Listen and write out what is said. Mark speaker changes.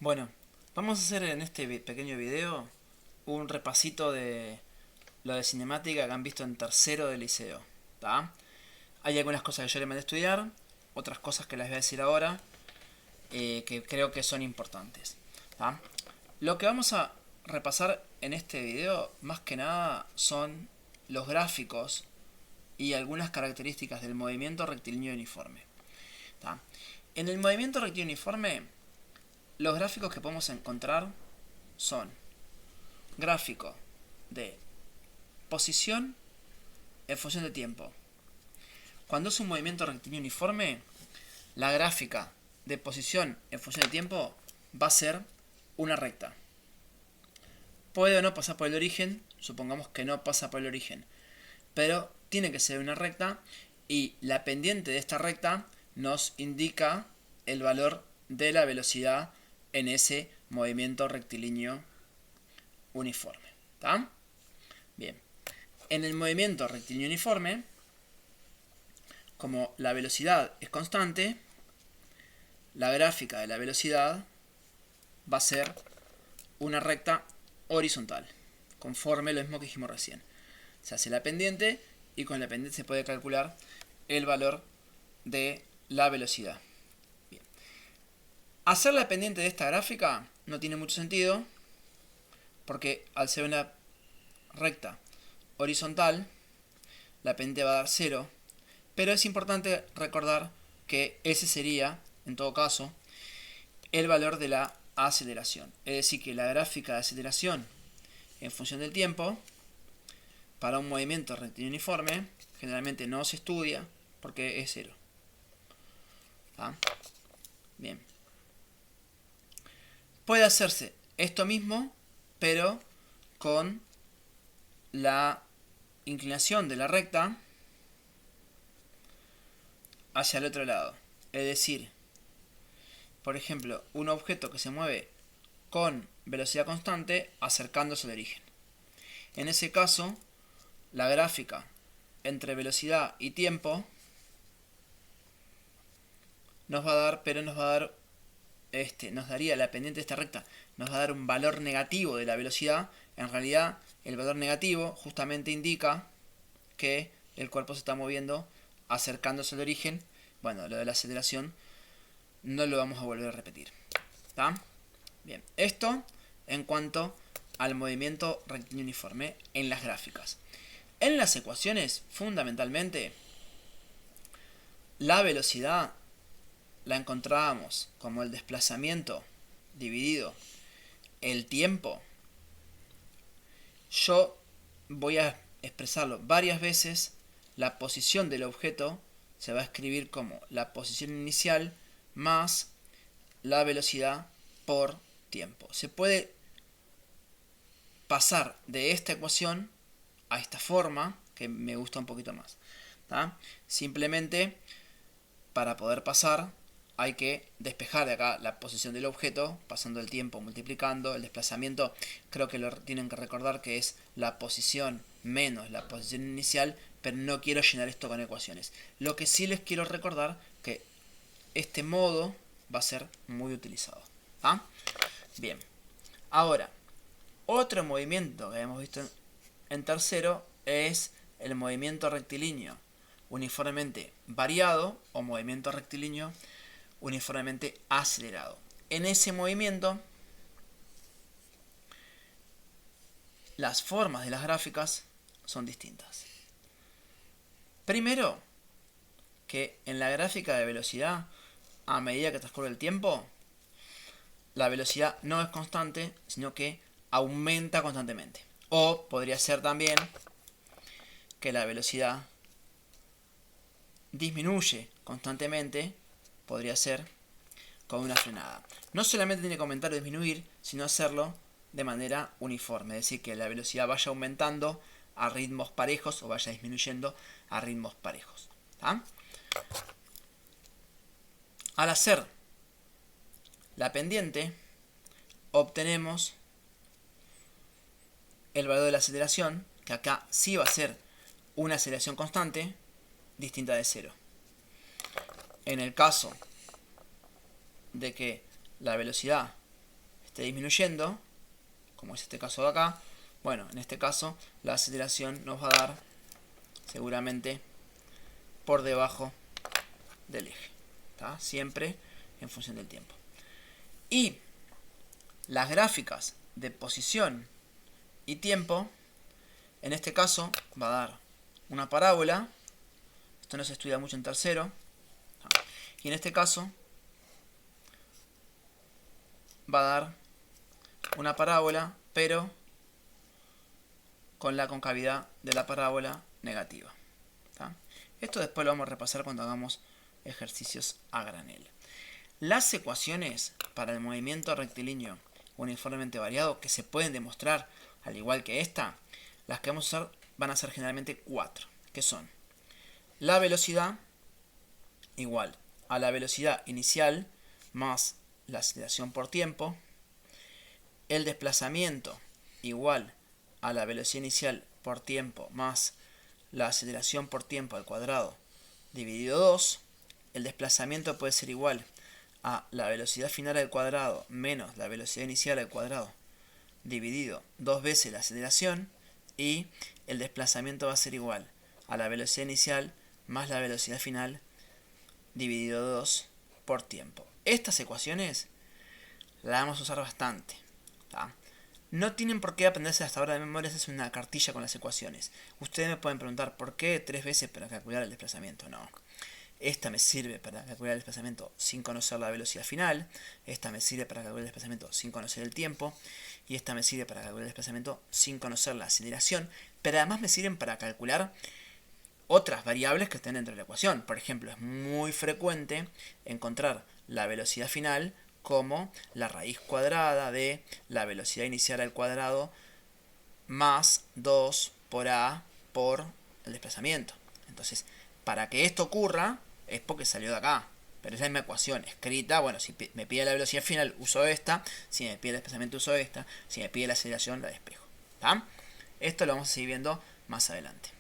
Speaker 1: Bueno, vamos a hacer en este pequeño video un repasito de lo de cinemática que han visto en tercero de liceo. ¿Tá? Hay algunas cosas que yo le mandé a estudiar, otras cosas que les voy a decir ahora, que creo que son importantes. ¿Tá? Lo que vamos a repasar en este video, más que nada, son los gráficos y algunas características del movimiento rectilíneo uniforme. ¿Tá? En el movimiento rectilíneo uniforme, los gráficos que podemos encontrar son gráfico de posición en función de tiempo. Cuando es un movimiento rectilíneo uniforme, la gráfica de posición en función de tiempo va a ser una recta. Puede o no pasar por el origen, supongamos que no pasa por el origen, pero tiene que ser una recta y la pendiente de esta recta nos indica el valor de la velocidad en ese movimiento rectilíneo uniforme. ¿Tá? Bien. En el movimiento rectilíneo uniforme, como la velocidad es constante, la gráfica de la velocidad va a ser una recta horizontal, conforme lo mismo que dijimos recién. Se hace la pendiente y con la pendiente se puede calcular el valor de la velocidad. Bien. Hacer la pendiente de esta gráfica no tiene mucho sentido, porque al ser una recta horizontal, la pendiente va a dar 0, pero es importante recordar que ese sería, en todo caso, el valor de la aceleración. Es decir, que la gráfica de aceleración en función del tiempo, para un movimiento rectilíneo uniforme, generalmente no se estudia porque es 0. ¿Ah? Bien. Puede hacerse esto mismo, pero con la inclinación de la recta hacia el otro lado. Es decir, por ejemplo, un objeto que se mueve con velocidad constante acercándose al origen. En ese caso, la gráfica entre velocidad y tiempo nos va a dar, pero nos daría la pendiente de esta recta, nos va a dar un valor negativo de la velocidad. En realidad, el valor negativo justamente indica que el cuerpo se está moviendo acercándose al origen. Bueno, lo de la aceleración no lo vamos a volver a repetir. ¿Tá? Bien, esto en cuanto al movimiento rectilíneo uniforme en las gráficas. En las ecuaciones, fundamentalmente, la velocidad la encontrábamos como el desplazamiento dividido el tiempo. Yo voy a expresarlo varias veces. La posición del objeto se va a escribir como la posición inicial más la velocidad por tiempo. Se puede pasar de esta ecuación a esta forma, que me gusta un poquito más. ¿Tá? Simplemente, para poder pasar, hay que despejar de acá la posición del objeto, pasando el tiempo, multiplicando. El desplazamiento, creo que lo tienen que recordar que es la posición menos la posición inicial, pero no quiero llenar esto con ecuaciones. Lo que sí les quiero recordar que este modo va a ser muy utilizado. ¿Ah? Bien. Ahora, otro movimiento que hemos visto en tercero es el movimiento rectilíneo uniformemente variado o movimiento rectilíneo uniformemente acelerado. En ese movimiento, las formas de las gráficas son distintas. Primero, que en la gráfica de velocidad, a medida que transcurre el tiempo, la velocidad no es constante, sino que aumenta constantemente. O podría ser también que la velocidad disminuye constantemente, podría ser con una frenada. No solamente tiene que aumentar o disminuir, sino hacerlo de manera uniforme, es decir, que la velocidad vaya aumentando a ritmos parejos o vaya disminuyendo a ritmos parejos. ¿Ah? Al hacer la pendiente, obtenemos el valor de la aceleración, que acá sí va a ser una aceleración constante, distinta de 0. En el caso de que la velocidad esté disminuyendo, como es este caso de acá, bueno, en este caso la aceleración nos va a dar seguramente por debajo del eje, ¿tá? Siempre en función del tiempo. Y las gráficas de posición y tiempo, en este caso va a dar una parábola. Esto no se estudia mucho en tercero. Y en este caso va a dar una parábola, pero con la concavidad de la parábola negativa, ¿tá? Esto después lo vamos a repasar cuando hagamos ejercicios a granel. Las ecuaciones para el movimiento rectilíneo uniformemente variado que se pueden demostrar al igual que esta, las que vamos a usar van a ser generalmente 4, que son la velocidad igual a la velocidad inicial más la aceleración por tiempo, el desplazamiento igual a la velocidad inicial por tiempo más la aceleración por tiempo al cuadrado dividido 2, el desplazamiento puede ser igual a la velocidad final al cuadrado menos la velocidad inicial al cuadrado dividido 2 veces la aceleración, y el desplazamiento va a ser igual a la velocidad inicial más la velocidad final dividido 2 por tiempo. Estas ecuaciones las vamos a usar bastante, ¿tá? No tienen por qué aprenderse hasta ahora de memoria, es una cartilla con las ecuaciones. Ustedes me pueden preguntar, ¿por qué 3 veces para calcular el desplazamiento? No. Esta me sirve para calcular el desplazamiento sin conocer la velocidad final. Esta me sirve para calcular el desplazamiento sin conocer el tiempo. Y esta me sirve para calcular el desplazamiento sin conocer la aceleración. Pero además me sirven para calcular otras variables que estén dentro de la ecuación. Por ejemplo, es muy frecuente encontrar la velocidad final como la raíz cuadrada de la velocidad inicial al cuadrado más 2 por a por el desplazamiento. Entonces, para que esto ocurra, es porque salió de acá. Pero es la misma ecuación escrita. Bueno, si me pide la velocidad final, uso esta. Si me pide el desplazamiento, uso esta. Si me pide la aceleración, la despejo, ¿tá? Esto lo vamos a seguir viendo más adelante.